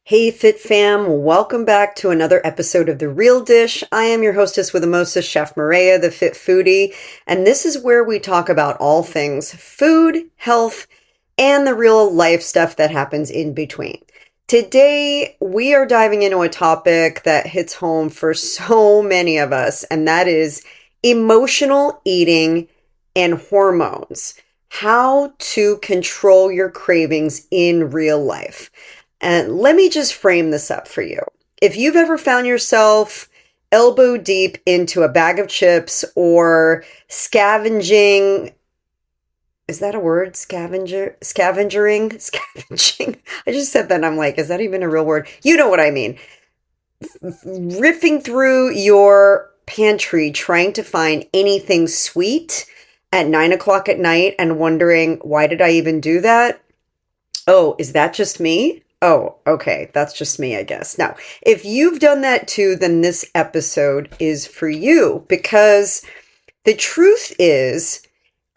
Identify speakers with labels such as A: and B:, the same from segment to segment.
A: Hey Fit Fam, welcome back to another episode of The Real Dish. I am your hostess with the mostest, Chef Maria, the Fit Foodie, and this is where we talk about all things food, health, and the real life stuff that happens in between. Today, we are diving into a topic that hits home for so many of us, and that is emotional eating and hormones. How to control your cravings in real life. And let me just frame this up for you. If you've ever found yourself elbow deep into a bag of chips or scavenging, is that a word? Scavenging? I just said that and I'm like, is that even a real word? You know what I mean. Riffing through your pantry trying to find anything sweet at 9 o'clock at night and wondering, why did I even do that? Oh, is that just me? Oh, okay. That's just me, I guess. Now, if you've done that too, then this episode is for you because the truth is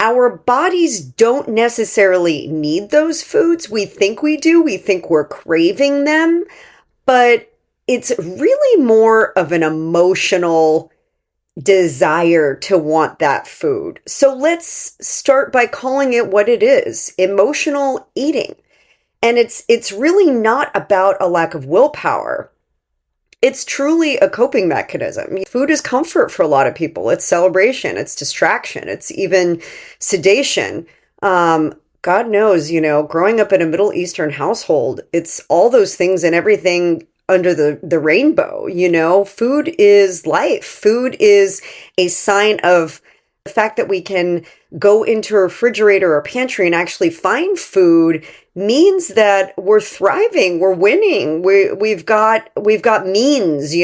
A: our bodies don't necessarily need those foods. We think we do. We think we're craving them, but it's really more of an emotional desire to want that food. So let's start by calling it what it is, emotional eating. And it's really not about a lack of willpower. It's truly a coping mechanism. Food is comfort for a lot of people. It's celebration, it's distraction, it's even sedation. God knows, growing up in a Middle Eastern household, it's all those things and everything under the rainbow. Food is life. Food is a sign of the fact that we can go into a refrigerator or pantry and actually find food means that we're thriving, we're winning, we've got means,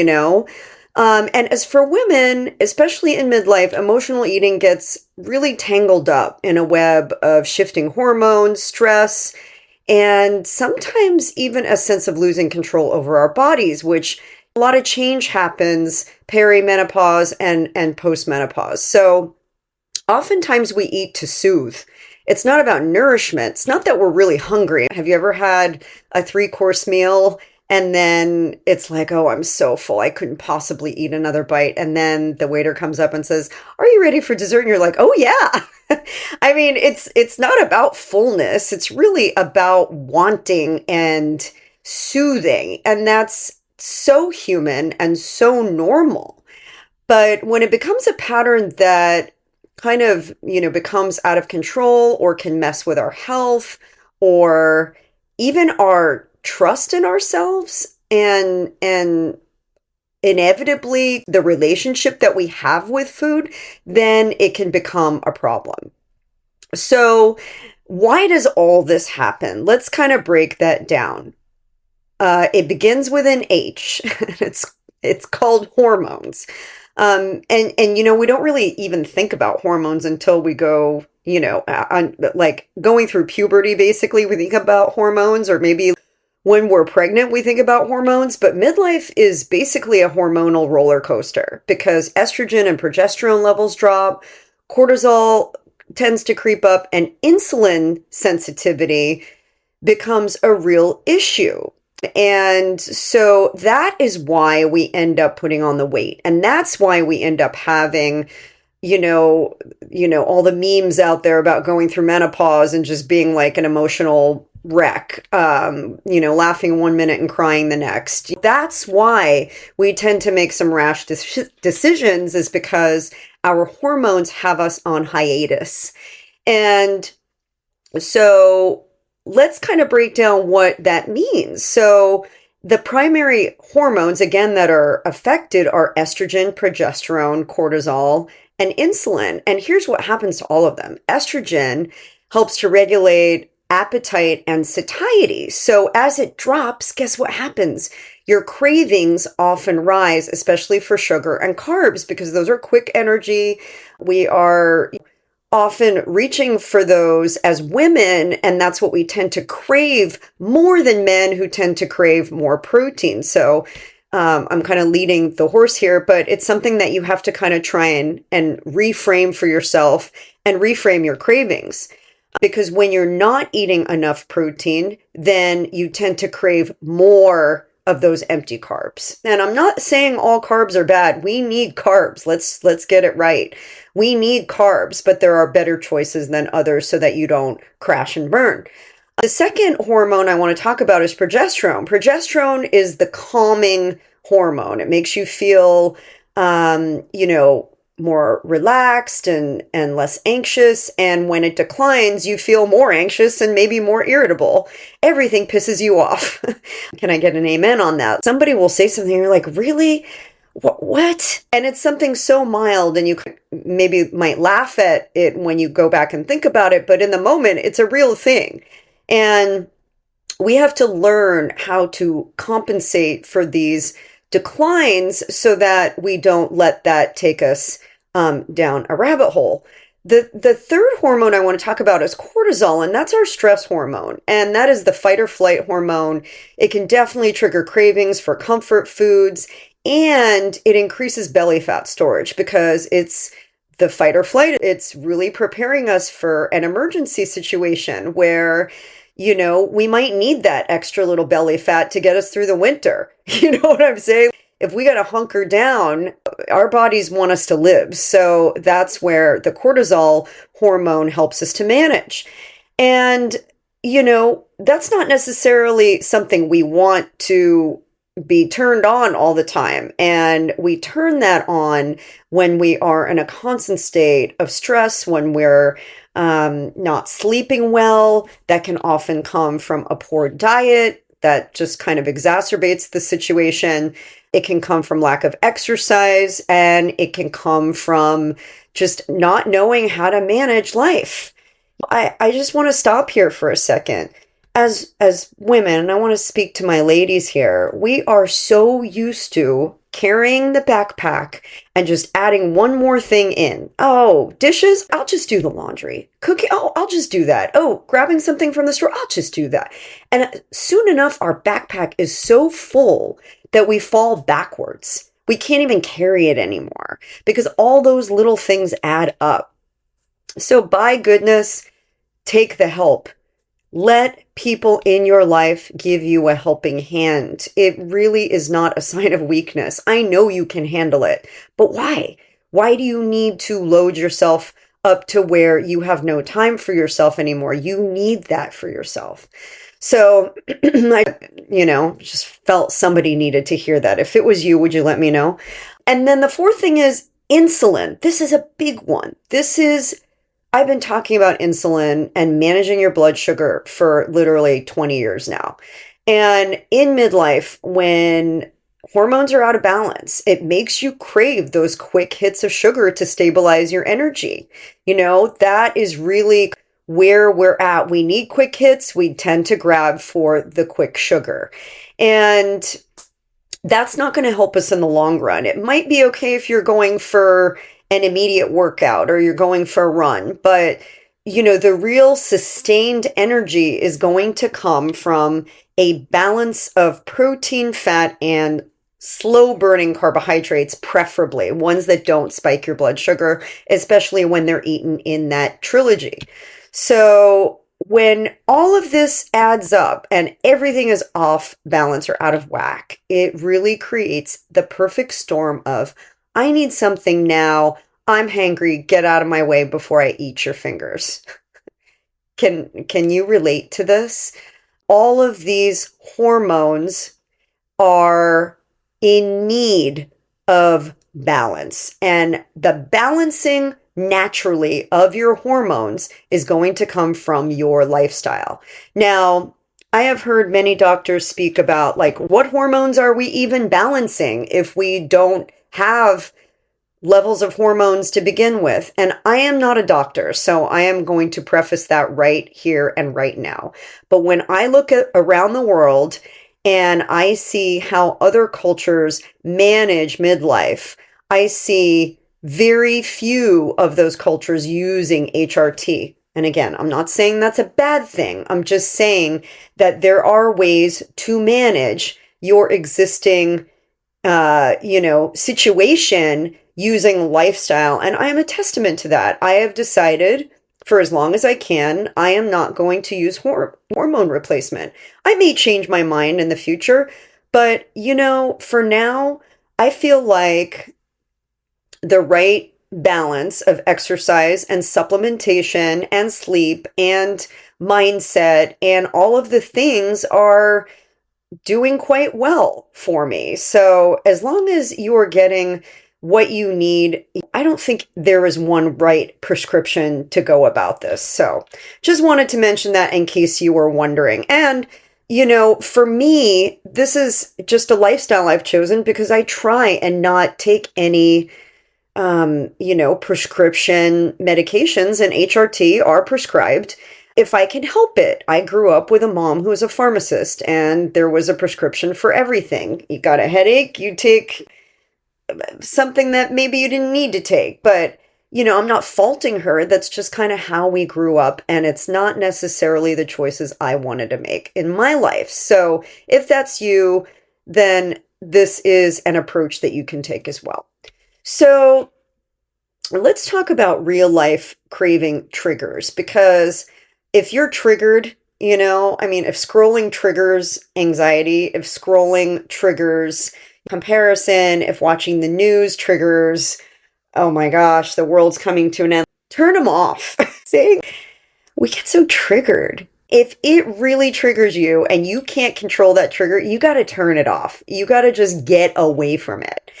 A: And as for women, especially in midlife, emotional eating gets really tangled up in a web of shifting hormones, stress, and sometimes even a sense of losing control over our bodies, which a lot of change happens perimenopause and postmenopause. So oftentimes we eat to soothe. It's not about nourishment. It's not that we're really hungry. Have you ever had a 3-course meal and then it's like, oh, I'm so full. I couldn't possibly eat another bite. And then the waiter comes up and says, are you ready for dessert? And you're like, oh yeah. I mean, it's not about fullness. It's really about wanting and soothing. And that's so human and so normal. But when it becomes a pattern that kind of, becomes out of control or can mess with our health or even our trust in ourselves and inevitably the relationship that we have with food, then it can become a problem. So why does all this happen? Let's kind of break that down. It begins with an H. It's called hormones. And we don't really even think about hormones until we go, like going through puberty, basically, we think about hormones, or maybe when we're pregnant, we think about hormones. But midlife is basically a hormonal roller coaster because estrogen and progesterone levels drop, cortisol tends to creep up, and insulin sensitivity becomes a real issue. And so that is why we end up putting on the weight. And that's why we end up having, all the memes out there about going through menopause and just being like an emotional wreck, laughing 1 minute and crying the next. That's why we tend to make some rash decisions, is because our hormones have us on hiatus. And so let's kind of break down what that means. So the primary hormones, again, that are affected are estrogen, progesterone, cortisol, and insulin. And here's what happens to all of them. Estrogen helps to regulate appetite and satiety. So as it drops, guess what happens? Your cravings often rise, especially for sugar and carbs, because those are quick energy. We are often reaching for those as women, and that's what we tend to crave more than men, who tend to crave more protein. So I'm kind of leading the horse here, but it's something that you have to kind of try and reframe for yourself and reframe your cravings. Because when you're not eating enough protein, then you tend to crave more of those empty carbs. And I'm not saying all carbs are bad. We need carbs. Let's get it right. We need carbs, but there are better choices than others so that you don't crash and burn. The second hormone I want to talk about is progesterone. Progesterone is the calming hormone. It makes you feel, more relaxed and less anxious. And when it declines, you feel more anxious and maybe more irritable. Everything pisses you off. Can I get an amen on that? Somebody will say something, and you're like, really? What? And it's something so mild, and you maybe might laugh at it when you go back and think about it, but in the moment, it's a real thing. And we have to learn how to compensate for these declines so that we don't let that take us down a rabbit hole. The third hormone I want to talk about is cortisol, and that's our stress hormone. And that is the fight or flight hormone. It can definitely trigger cravings for comfort foods, and it increases belly fat storage because it's the fight or flight. It's really preparing us for an emergency situation where, we might need that extra little belly fat to get us through the winter. You know what I'm saying? If we got to hunker down, our bodies want us to live. So that's where the cortisol hormone helps us to manage. And, that's not necessarily something we want to be turned on all the time. And we turn that on when we are in a constant state of stress, when we're not sleeping well. That can often come from a poor diet that just kind of exacerbates the situation. It can come from lack of exercise, and it can come from just not knowing how to manage life. I just want to stop here for a second. As women, and I want to speak to my ladies here, we are so used to carrying the backpack and just adding one more thing in. Oh, dishes? I'll just do the laundry. Cooking? Oh, I'll just do that. Oh, grabbing something from the store? I'll just do that. And soon enough, our backpack is so full that we fall backwards. We can't even carry it anymore because all those little things add up. So by goodness, take the help. Let people in your life give you a helping hand. It really is not a sign of weakness. I know you can handle it, but why? Why do you need to load yourself up to where you have no time for yourself anymore? You need that for yourself. So, I, just felt somebody needed to hear that. If it was you, would you let me know? And then the fourth thing is insulin. This is a big one. I've been talking about insulin and managing your blood sugar for literally 20 years now. And in midlife, when hormones are out of balance, it makes you crave those quick hits of sugar to stabilize your energy. That is really where we're at. We need quick hits. We tend to grab for the quick sugar. And that's not going to help us in the long run. It might be okay if you're going for an immediate workout or you're going for a run, but the real sustained energy is going to come from a balance of protein, fat, and slow burning carbohydrates, preferably ones that don't spike your blood sugar, especially when they're eaten in that trilogy. So when all of this adds up and everything is off balance or out of whack, it really creates the perfect storm of, I need something now. I'm hangry. Get out of my way before I eat your fingers. Can you relate to this? All of these hormones are in need of balance, and the balancing naturally of your hormones is going to come from your lifestyle. Now, I have heard many doctors speak about what hormones are we even balancing if we don't have levels of hormones to begin with. And I am not a doctor, so I am going to preface that right here and right now. But when I look at around the world and I see how other cultures manage midlife, I see very few of those cultures using HRT. And again, I'm not saying that's a bad thing. I'm just saying that there are ways to manage your existing, situation using lifestyle. And I am a testament to that. I have decided for as long as I can, I am not going to use hormone replacement. I may change my mind in the future, but for now, I feel like the right balance of exercise and supplementation and sleep and mindset and all of the things are doing quite well for me. So as long as you're getting what you need, I don't think there is one right prescription to go about this. So just wanted to mention that in case you were wondering. And for me, this is just a lifestyle I've chosen because I try and not take any prescription medications, and HRT are prescribed if I can help it. I grew up with a mom who was a pharmacist, and there was a prescription for everything. You got a headache, you take something that maybe you didn't need to take. But, I'm not faulting her. That's just kind of how we grew up, and it's not necessarily the choices I wanted to make in my life. So if that's you, then this is an approach that you can take as well. So let's talk about real life craving triggers, because if you're triggered, if scrolling triggers anxiety, if scrolling triggers comparison, if watching the news triggers, oh my gosh, the world's coming to an end, turn them off. See, we get so triggered. If it really triggers you and you can't control that trigger, you got to turn it off. You got to just get away from it.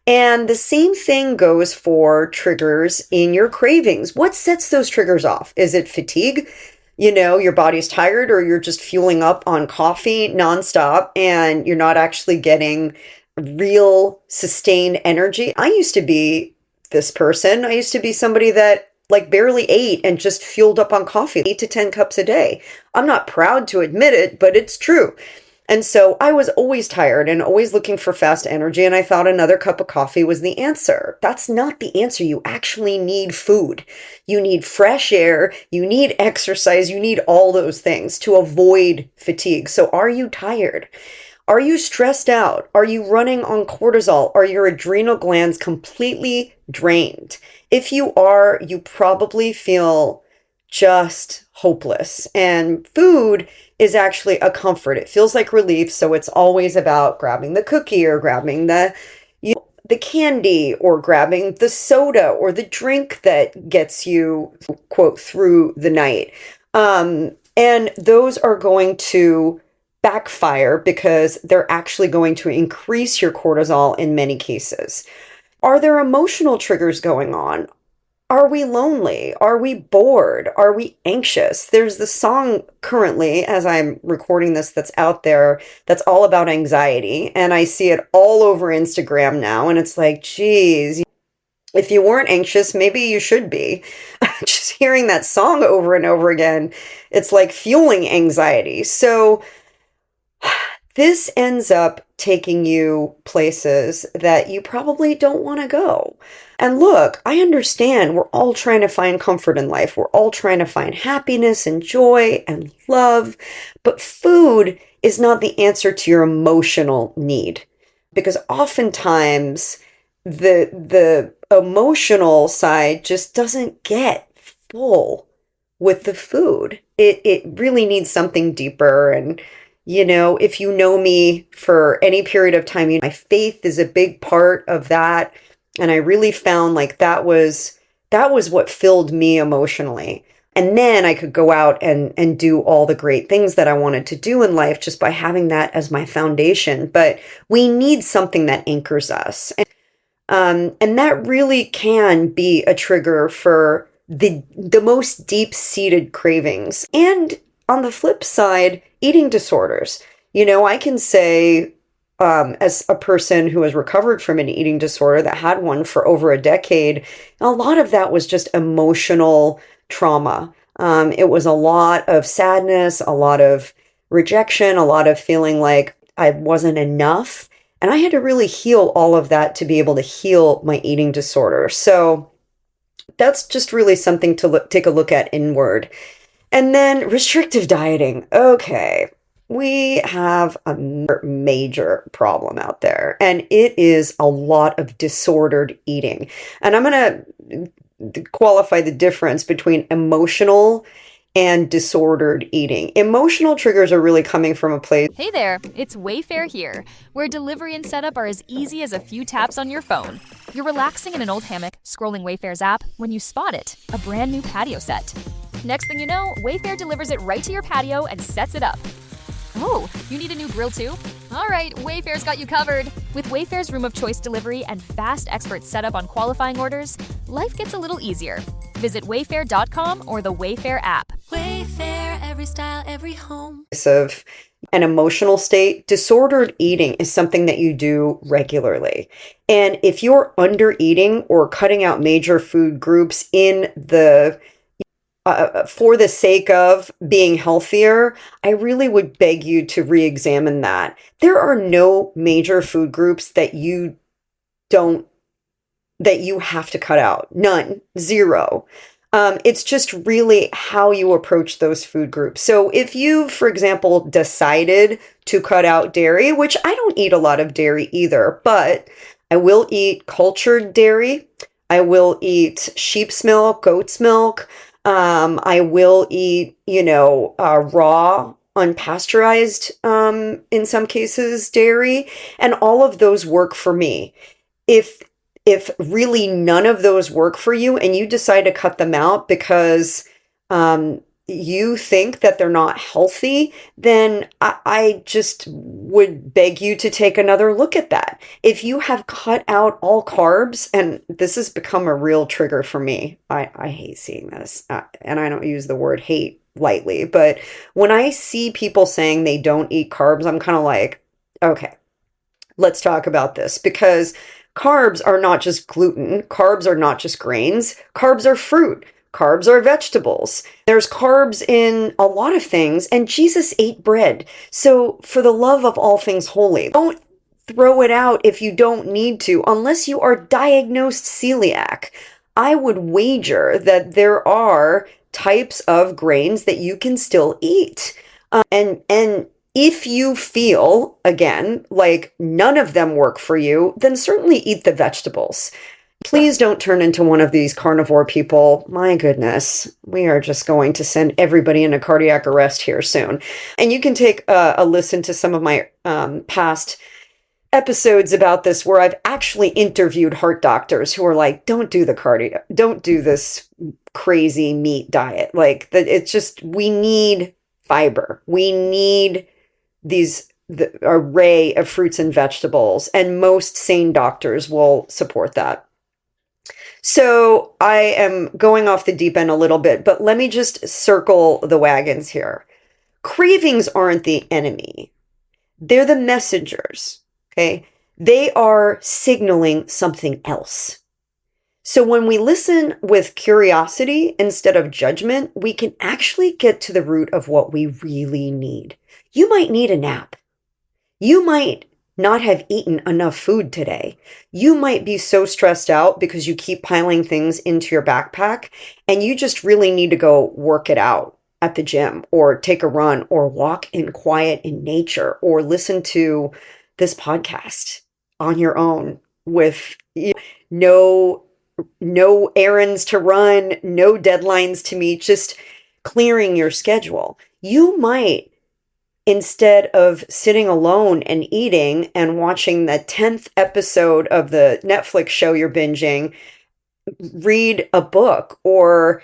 A: And the same thing goes for triggers in your cravings. What sets those triggers off? Is it fatigue? Your body's tired, or you're just fueling up on coffee nonstop and you're not actually getting real sustained energy. I used to be this person. I used to be somebody that barely ate and just fueled up on coffee, 8 to 10 cups a day. I'm not proud to admit it, but it's true. And so I was always tired and always looking for fast energy, and I thought another cup of coffee was the answer. That's not the answer. You actually need food. You need fresh air. You need exercise. You need all those things to avoid fatigue. So are you tired? Are you stressed out? Are you running on cortisol? Are your adrenal glands completely drained? If you are, you probably feel just hopeless. And food is actually a comfort. It feels like relief. So it's always about grabbing the cookie or grabbing the candy or grabbing the soda or the drink that gets you, quote, through the night. And those are going to backfire because they're actually going to increase your cortisol in many cases. Are there emotional triggers going on? Are we lonely? Are we bored? Are we anxious? There's the song currently, as I'm recording this, that's out there, that's all about anxiety. And I see it all over Instagram now. And it's like, geez, if you weren't anxious, maybe you should be. Just hearing that song over and over again, it's like fueling anxiety. So this ends up taking you places that you probably don't want to go. And look, I understand we're all trying to find comfort in life. We're all trying to find happiness and joy and love. But food is not the answer to your emotional need. Because oftentimes the emotional side just doesn't get full with the food. It really needs something deeper. And if you know me for any period of time, my faith is a big part of that. And I really found like that was what filled me emotionally. And then I could go out and do all the great things that I wanted to do in life just by having that as my foundation. But we need something that anchors us. And that really can be a trigger for the most deep-seated cravings. And on the flip side, eating disorders. I can say, as a person who has recovered from an eating disorder that had one for over a decade, a lot of that was just emotional trauma. It was a lot of sadness, a lot of rejection, a lot of feeling like I wasn't enough. And I had to really heal all of that to be able to heal my eating disorder. So that's just really something to take a look at inward. And then restrictive dieting. Okay, we have a major problem out there, and it is a lot of disordered eating. And I'm going to qualify the difference between emotional and disordered eating. Emotional triggers are really coming from a place.
B: Hey there, it's Wayfair here, where delivery and setup are as easy as a few taps on your phone. You're relaxing in an old hammock, scrolling Wayfair's app, when you spot it, a brand new patio set. Next thing you know, Wayfair delivers it right to your patio and sets it up. Oh, you need a new grill too? All right, Wayfair's got you covered. With Wayfair's room of choice delivery and fast expert setup on qualifying orders, life gets a little easier. Visit wayfair.com or the Wayfair app.
C: Wayfair, every style, every home.
A: Of an emotional state, disordered eating is something that you do regularly. And if you're under eating or cutting out major food groups in the for the sake of being healthier, I really would beg you to re-examine that. There are no major food groups that you have to cut out. None. Zero. It's just really how you approach those food groups. So if you, for example, decided to cut out dairy, which I don't eat a lot of dairy either, but I will eat cultured dairy. I will eat sheep's milk, goat's milk. I will eat, raw, unpasteurized, in some cases, dairy, and all of those work for me. If really none of those work for you and you decide to cut them out because you think that they're not healthy, then I just would beg you to take another look at that. If you have cut out all carbs, and this has become a real trigger for me, I hate seeing this, and I don't use the word hate lightly, but when I see people saying they don't eat carbs, I'm kind of like, okay, let's talk about this, because carbs are not just gluten. Carbs are not just grains. Carbs are fruit. Carbs are vegetables. There's carbs in a lot of things, and Jesus ate bread. So for the love of all things holy, don't throw it out if you don't need to, unless you are diagnosed celiac. I would wager that there are types of grains that you can still eat. And if you feel, again, like none of them work for you, then certainly eat the vegetables. Please don't turn into one of these carnivore people. My goodness, we are just going to send everybody into cardiac arrest here soon. And you can take a listen to some of my past episodes about this, where I've actually interviewed heart doctors who are like, don't do the cardio, don't do this crazy meat diet. Like, it's just, we need fiber. We need the array of fruits and vegetables, and most sane doctors will support that. So I am going off the deep end a little bit, but let me just circle the wagons here. Cravings aren't the enemy. They're the messengers, okay? They are signaling something else. So when we listen with curiosity instead of judgment, we can actually get to the root of what we really need. You might need a nap. You might not have eaten enough food today. You might be so stressed out because you keep piling things into your backpack, and you just really need to go work it out at the gym, or take a run, or walk in quiet in nature, or listen to this podcast on your own with no errands to run, no deadlines to meet, just clearing your schedule. You might, instead of sitting alone and eating and watching the 10th episode of the Netflix show you're binging, read a book, or,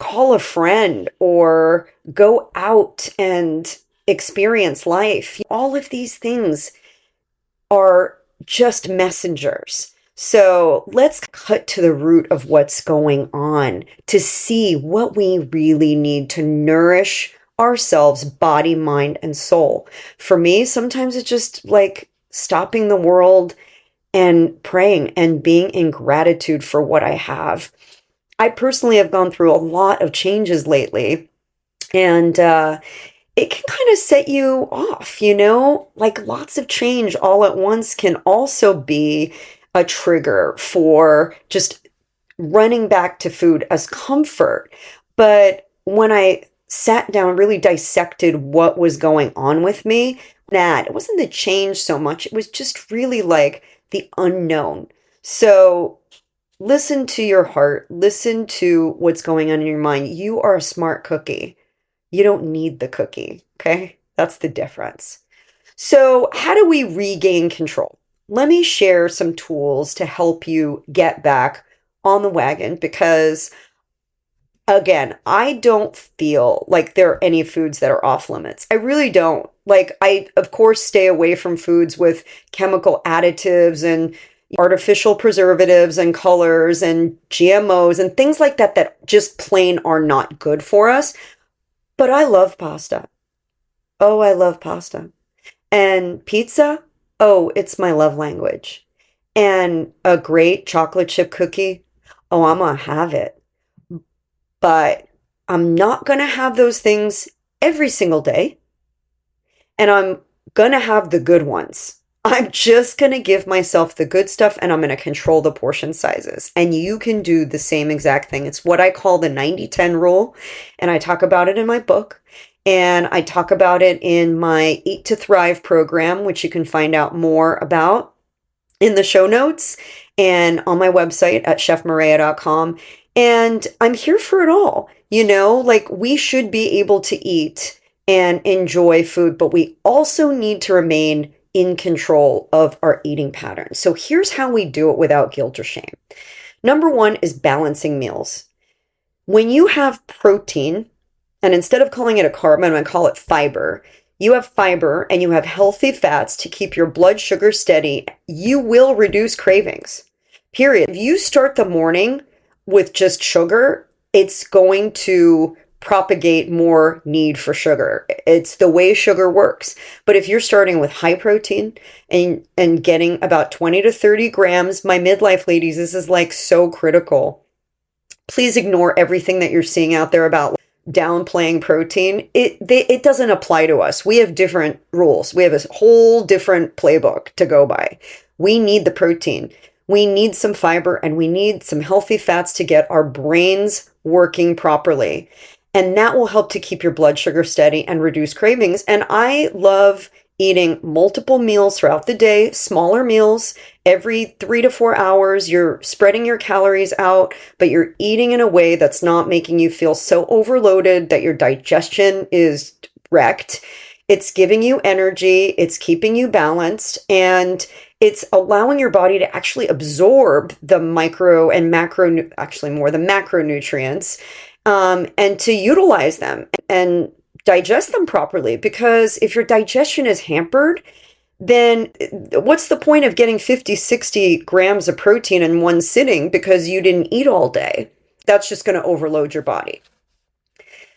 A: call a friend, or go out and experience life. All of these things are just messengers. So let's cut to the root of what's going on to see what we really need to nourish ourselves, body, mind, and soul. For me, sometimes it's just like stopping the world and praying and being in gratitude for what I have. I personally have gone through a lot of changes lately, and it can kind of set you off, like lots of change all at once can also be a trigger for just running back to food as comfort. But when I sat down, really dissected what was going on with me, it wasn't the change so much. It was just really like the unknown. So Listen to your heart. Listen to what's going on in your mind. You are a smart cookie. You don't need the cookie, okay? That's the difference. So, how do we regain control? Let me share some tools to help you get back on the wagon because, again, I don't feel like there are any foods that are off limits. I really don't. Like, I, of course, stay away from foods with chemical additives and artificial preservatives and colors and GMOs and things like that that just plain are not good for us. But I love pasta. Oh, I love pasta. And pizza? Oh, it's my love language. And a great chocolate chip cookie? Oh, I'm gonna have it. But I'm not gonna have those things every single day. And I'm gonna have the good ones. I'm just gonna give myself the good stuff and I'm gonna control the portion sizes. And you can do the same exact thing. It's what I call the 90-10 rule. And I talk about it in my book. And I talk about it in my Eat to Thrive program, which you can find out more about in the show notes and on my website at chefmaria.com. And I'm here for it all. You know, like we should be able to eat and enjoy food, but we also need to remain in control of our eating patterns. So here's how we do it without guilt or shame. Number one is balancing meals. When you have protein, and instead of calling it a carb, I'm going to call it fiber. You have fiber and you have healthy fats to keep your blood sugar steady. You will reduce cravings, period. If you start the morning with just sugar, it's going to propagate more need for sugar. It's the way sugar works. But if you're starting with high protein and getting about 20 to 30 grams, my midlife ladies, this is like so critical. Please ignore everything that you're seeing out there about downplaying protein. It doesn't apply to us. We have different rules. We have a whole different playbook to go by. We need the protein. We need some fiber and we need some healthy fats to get our brains working properly. And that will help to keep your blood sugar steady and reduce cravings. And I love eating multiple meals throughout the day, smaller meals every 3 to 4 hours. You're spreading your calories out, but you're eating in a way that's not making you feel so overloaded that your digestion is wrecked. It's giving you energy, it's keeping you balanced, and it's allowing your body to actually absorb the micro and macro, actually more the macronutrients, and to utilize them and digest them properly. Because if your digestion is hampered, then what's the point of getting 50, 60 grams of protein in one sitting because you didn't eat all day? That's just going to overload your body.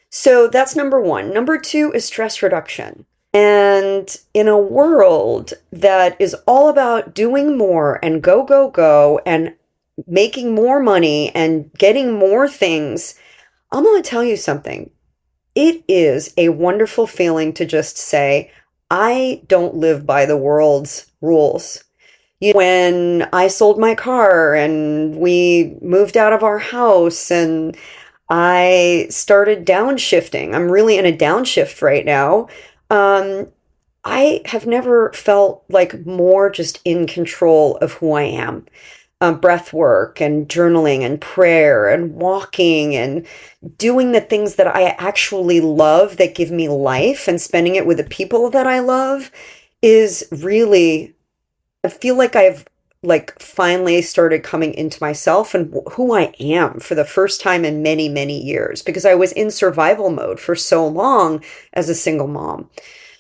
A: So that's number one. Number two is stress reduction. And in a world that is all about doing more and go, go, go and making more money and getting more things, I'm going to tell you something. It is a wonderful feeling to just say, I don't live by the world's rules. When I sold my car and we moved out of our house and I started downshifting, I'm really in a downshift right now. I have never felt like more just in control of who I am. Breath work and journaling and prayer and walking and doing the things that I actually love that give me life and spending it with the people that I love is really, I feel like I've finally started coming into myself and who I am for the first time in many, many years, because I was in survival mode for so long as a single mom.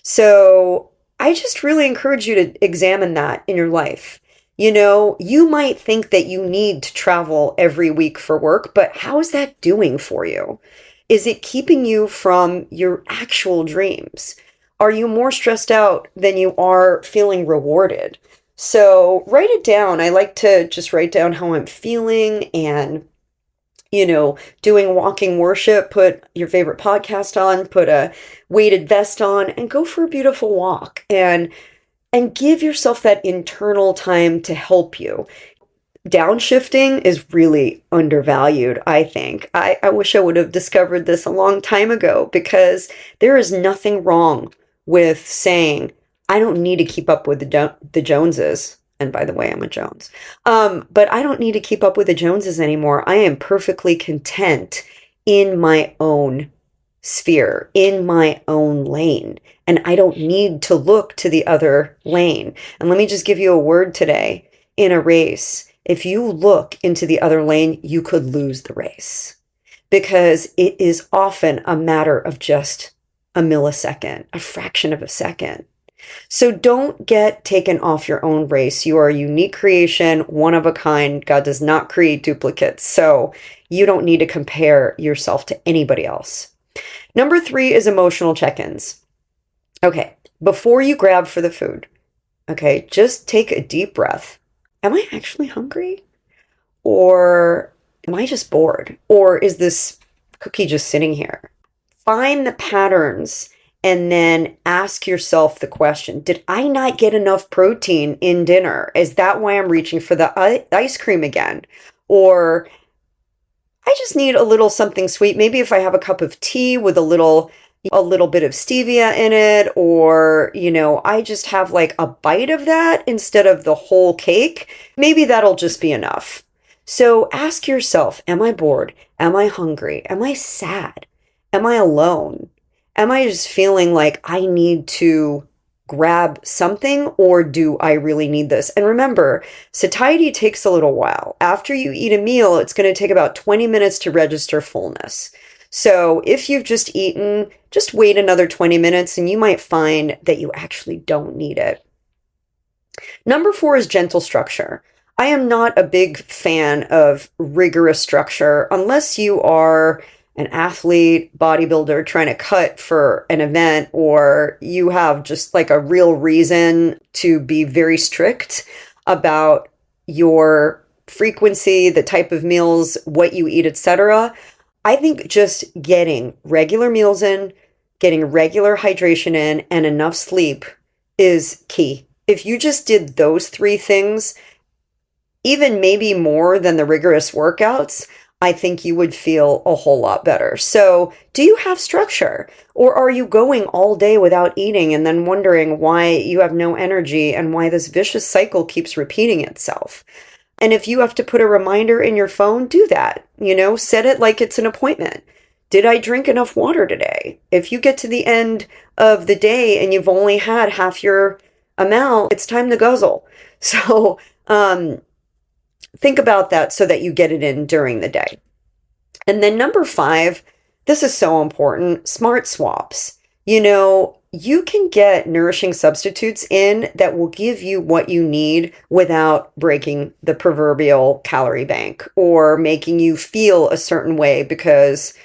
A: So I just really encourage you to examine that in your life. You know, you might think that you need to travel every week for work, but how is that doing for you? Is it keeping you from your actual dreams? Are you more stressed out than you are feeling rewarded? So write it down. I like to just write down how I'm feeling and, doing walking worship, put your favorite podcast on, put a weighted vest on and go for a beautiful walk and give yourself that internal time to help you. Downshifting is really undervalued, I think. I wish I would have discovered this a long time ago, because there is nothing wrong with saying, I don't need to keep up with the Joneses. And by the way, I'm a Jones. But I don't need to keep up with the Joneses anymore. I am perfectly content in my own sphere, in my own lane. And I don't need to look to the other lane. And let me just give you a word today. In a race, if you look into the other lane, you could lose the race because it is often a matter of just a millisecond, a fraction of a second. So don't get taken off your own race. You are a unique creation, one of a kind. God does not create duplicates. So you don't need to compare yourself to anybody else. Number 3 is emotional check-ins. Okay, before you grab for the food, okay, just take a deep breath. Am I actually hungry? Or am I just bored? Or is this cookie just sitting here? Find the patterns and then ask yourself the question, did I not get enough protein in dinner? Is that why I'm reaching for the ice cream again? Or I just need a little something sweet. Maybe if I have a cup of tea with a little bit of stevia in it, or, I just have like a bite of that instead of the whole cake, maybe that'll just be enough. So ask yourself, am I bored? Am I hungry? Am I sad? Am I alone? Am I just feeling like I need to grab something, or do I really need this? And remember, satiety takes a little while. After you eat a meal, it's going to take about 20 minutes to register fullness. So if you've just eaten, just wait another 20 minutes and you might find that you actually don't need it. Number 4 is gentle structure. I am not a big fan of rigorous structure unless you are an athlete, bodybuilder trying to cut for an event, or you have just like a real reason to be very strict about your frequency, the type of meals, what you eat, etc. I think just getting regular meals in, getting regular hydration in, and enough sleep is key. If you just did those 3 things, even maybe more than the rigorous workouts, I think you would feel a whole lot better. So, do you have structure? Or are you going all day without eating and then wondering why you have no energy and why this vicious cycle keeps repeating itself? And if you have to put a reminder in your phone, do that. Set it like it's an appointment. Did I drink enough water today? If you get to the end of the day and you've only had half your amount, it's time to guzzle. So, think about that so that you get it in during the day. And then number 5, this is so important, smart swaps. You can get nourishing substitutes in that will give you what you need without breaking the proverbial calorie bank or making you feel a certain way because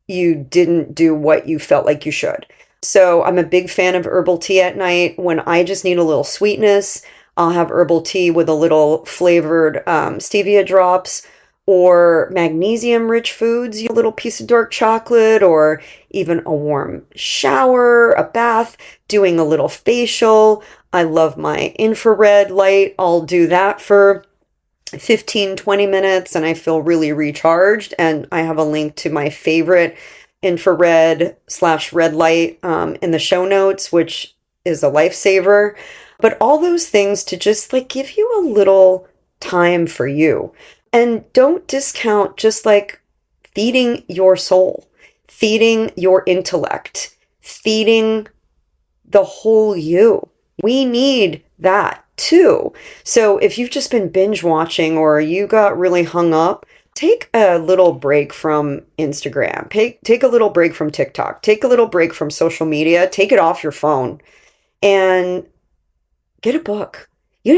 A: you didn't do what you felt like you should. So I'm a big fan of herbal tea at night. When I just need a little sweetness, I'll have herbal tea with a little flavored stevia drops, or magnesium-rich foods, a little piece of dark chocolate, or even a warm shower, a bath, doing a little facial. I love my infrared light. I'll do that for 15, 20 minutes, and I feel really recharged. And I have a link to my favorite infrared/red light in the show notes, which is a lifesaver. But all those things to just like give you a little time for you. And don't discount just like feeding your soul, feeding your intellect, feeding the whole you. We need that too. So if you've just been binge watching or you got really hung up, take a little break from Instagram, take a little break from TikTok, take a little break from social media, take it off your phone and get a book. You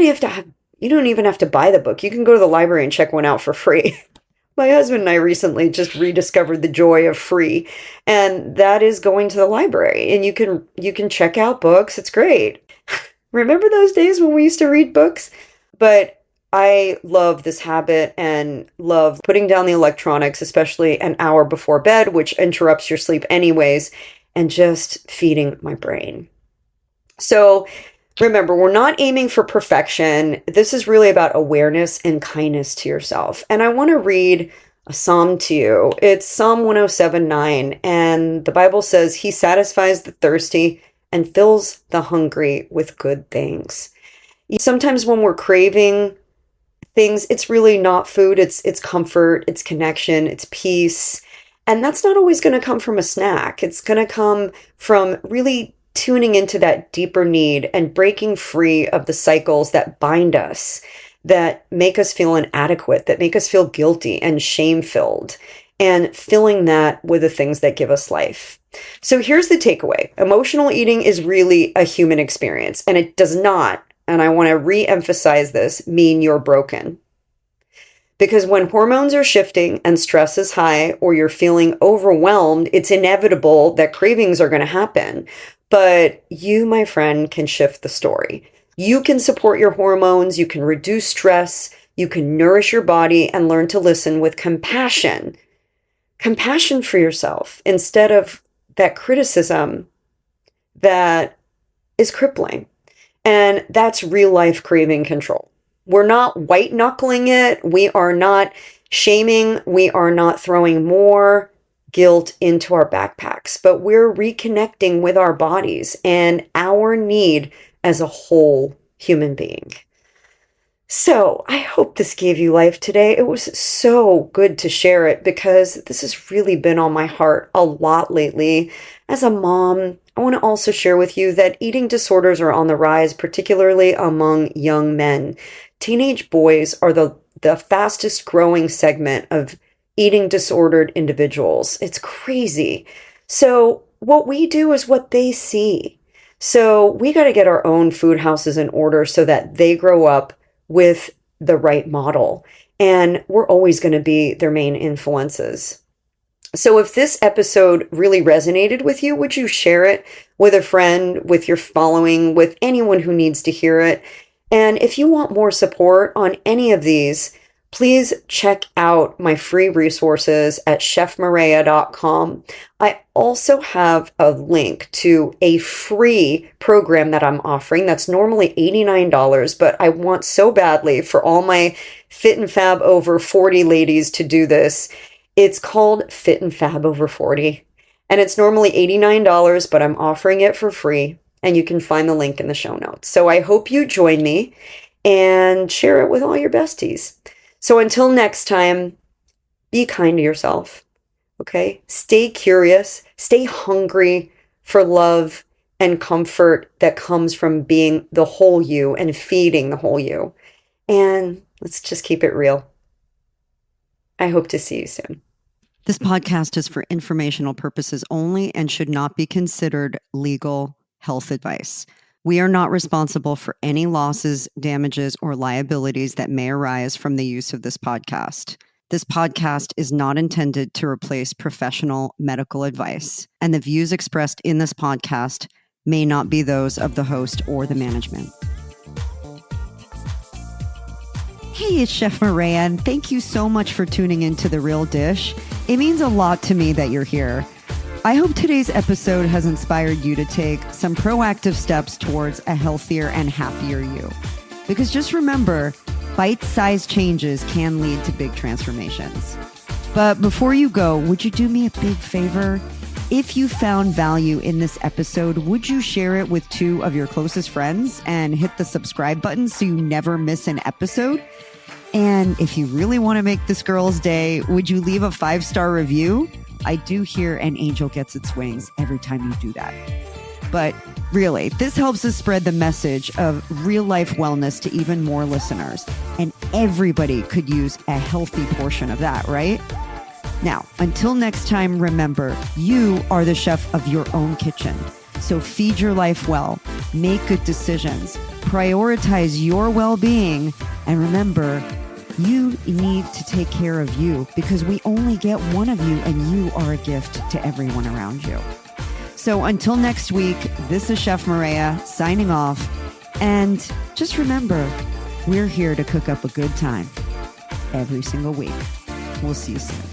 A: don't even have to buy the book. You can go to the library and check one out for free. My husband and I recently just rediscovered the joy of free, and that is going to the library, and you can check out books. It's great. Remember those days when we used to read books? But I love this habit and love putting down the electronics, especially an hour before bed, which interrupts your sleep anyways, and just feeding my brain. So remember, we're not aiming for perfection. This is really about awareness and kindness to yourself. And I want to read a psalm to you. It's Psalm 107:9, and the Bible says, "He satisfies the thirsty and fills the hungry with good things." Sometimes when we're craving things, it's really not food, it's comfort, it's connection, it's peace. And that's not always going to come from a snack. It's going to come from really tuning into that deeper need and breaking free of the cycles that bind us, that make us feel inadequate, that make us feel guilty and shame-filled, and filling that with the things that give us life. So here's the takeaway. Emotional eating is really a human experience, and it does not, and I want to re-emphasize this, mean you're broken. Because when hormones are shifting and stress is high, or you're feeling overwhelmed, it's inevitable that cravings are going to happen. But you, my friend, can shift the story. You can support your hormones, you can reduce stress, you can nourish your body and learn to listen with compassion. Compassion for yourself instead of that criticism that is crippling. And that's real life craving control. We're not white-knuckling it. We are not shaming. We are not throwing more guilt into our backpacks, but we're reconnecting with our bodies and our need as a whole human being. So I hope this gave you life today. It was so good to share it because this has really been on my heart a lot lately. As a mom, I want to also share with you that eating disorders are on the rise, particularly among young men. Teenage boys are the fastest growing segment of eating disordered individuals. It's crazy. So what we do is what they see. So we got to get our own food houses in order so that they grow up with the right model. And we're always going to be their main influences. So if this episode really resonated with you, would you share it with a friend, with your following, with anyone who needs to hear it? And if you want more support on any of these, please check out my free resources at chefmaria.com. I also have a link to a free program that I'm offering that's normally $89, but I want so badly for all my Fit and Fab over 40 ladies to do this. It's called Fit and Fab over 40, and it's normally $89, but I'm offering it for free, and you can find the link in the show notes. So I hope you join me and share it with all your besties. So until next time, be kind to yourself, okay? Stay curious, stay hungry for love and comfort that comes from being the whole you and feeding the whole you. And let's just keep it real. I hope to see you soon.
D: This podcast is for informational purposes only and should not be considered legal health advice. We are not responsible for any losses, damages, or liabilities that may arise from the use of this podcast. This podcast is not intended to replace professional medical advice, and the views expressed in this podcast may not be those of the host or the management. Hey, it's Chef Maria, and thank you so much for tuning into The Real Dish. It means a lot to me that you're here. I hope today's episode has inspired you to take some proactive steps towards a healthier and happier you. Because just remember, bite-sized changes can lead to big transformations. But before you go, would you do me a big favor? If you found value in this episode, would you share it with 2 of your closest friends and hit the subscribe button so you never miss an episode? And if you really want to make this girl's day, would you leave a 5-star review? I do hear an angel gets its wings every time you do that. But really, this helps us spread the message of real life wellness to even more listeners. And everybody could use a healthy portion of that, right? Now, until next time, remember, you are the chef of your own kitchen. So feed your life well, make good decisions, prioritize your well-being, and remember, you need to take care of you because we only get one of you and you are a gift to everyone around you. So until next week, this is Chef Maria signing off. And just remember, we're here to cook up a good time every single week. We'll see you soon.